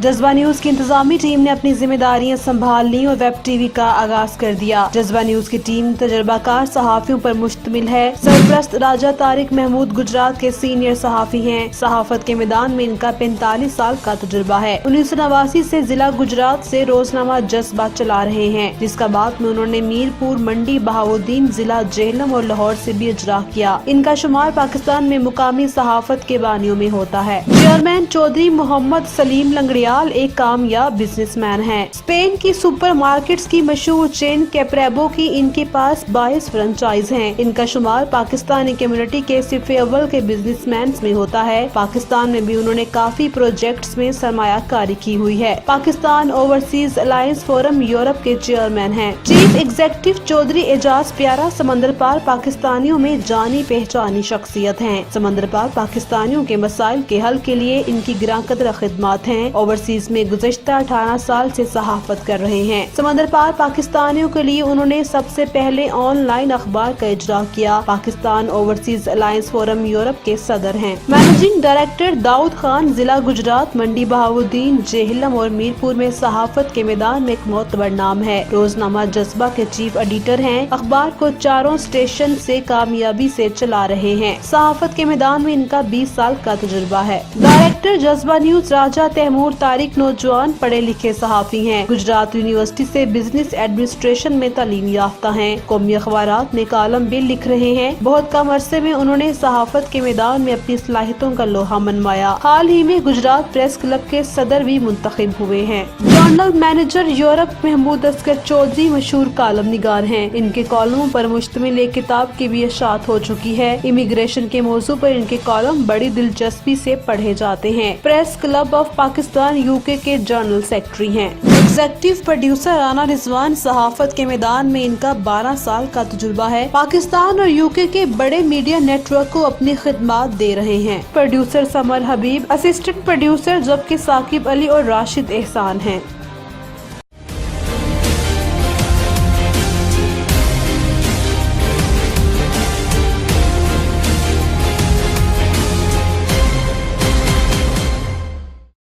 जज्बा न्यूज की इंतजामी टीम ने अपनी जिम्मेदारियां संभाल ली और वेब टीवी का आगाज कर दिया। जज्बा न्यूज की टीम तजर्बाकार सहाफियों पर मुश्तमिल है। सरपरस्त राजा तारिक महमूद गुजरात के सीनियर सहाफी हैं। सहाफत के मैदान में इनका 45 साल का तजुर्बा है। 1989 से जिला गुजरात से रोजनामा जज्बा चला रहे हैं, जिसका बाद में उन्होंने मीरपुर, मंडी, बहाउद्दीन, जिला जेहलम और लाहौर से भी इजरा किया। इनका शुमार पाकिस्तान में मुकामी सहाफत के बानियों में होता है। चेयरमैन चौधरी मोहम्मद सलीम लंगड़ियाल एक कामयाब बिजनेसमैन हैं। स्पेन की सुपरमार्केट्स की मशहूर चेन कैप्रेबो की इनके पास 22 फ्रेंचाइज हैं। इनका शुमार पाकिस्तानी कम्युनिटी के सिर्फ अव्वल के बिजनेसमैन में होता है। पाकिस्तान में भी उन्होंने काफी प्रोजेक्ट्स में सरमायाकारी की हुई है। Pakistan overseas alliance forum Europe के चेयरमैन हैं। चीफ एग्जीक्यूटिव चौधरी एजाज प्यारा समंदर पार पाकिस्तानियों में जानी पहचानी शख्सियत हैं। समंदर पार पाकिस्तानियों के मसाइल के हल के लिए इनकी गिरां कदर खिदमत हैं। ओवरसीज में गुज़श्ता 18 साल से सहाफत कर रहे हैं। समंदर पार पाकिस्तानियों के लिए उन्होंने सबसे पहले ऑनलाइन अखबार का इजरा किया। Pakistan overseas alliance forum Europe के सदर हैं। मैनेजिंग डायरेक्टर दाऊद खान जिला गुजरात, मंडी, बहाउद्दीन, जेहलम और मीरपुर में सहाफत के मैदान में एक मोतबर नाम है। रोजनामा जज्बा के चीफ एडिटर हैं। अखबार को 4 स्टेशन से कामयाबी से चला रहे हैं। सहाफत के मैदान में इनका 20 साल का तजुर्बा है। डायरेक्टर जज्बा न्यूज राजा तैमूर तारिक नौजवान पढ़े लिखे सहाफी हैं। गुजरात यूनिवर्सिटी से बिजनेस एडमिनिस्ट्रेशन में तालीम याफ्ता हैं। कौमी अखबारात में कॉलम भी लिख रहे हैं। बहुत कम अरसे में उन्होंने सहाफत के मैदान में अपनी सलाहियतों का लोहा मनवाया। हाल ही में गुजरात प्रेस क्लब के सदर भी मुंतखब हुए हैं। General manager Europe Mahmood Asghar Chaudhry मशहूर कॉलम निगार हैं। इनके कॉलमों पर मुश्तमिल एक किताब की भी इशाअत हो चुकी है। इमिग्रेशन के मौजू पर इनके कॉलम बड़ी दिलचस्पी से पढ़े जाते हैं। Press club of Pakistan UK के जनरल सेक्रेटरी हैं। एग्जीक्यूटिव प्रोड्यूसर राना रिजवान सहाफत के मैदान में इनका 12 साल का तजुर्बा है। पाकिस्तान और यूके के बड़े मीडिया नेटवर्क को अपनी खिदमत दे रहे हैं। प्रोड्यूसर समर हबीब, असिस्टेंट प्रोड्यूसर जबकि साकिब अली और राशिद एहसान हैं।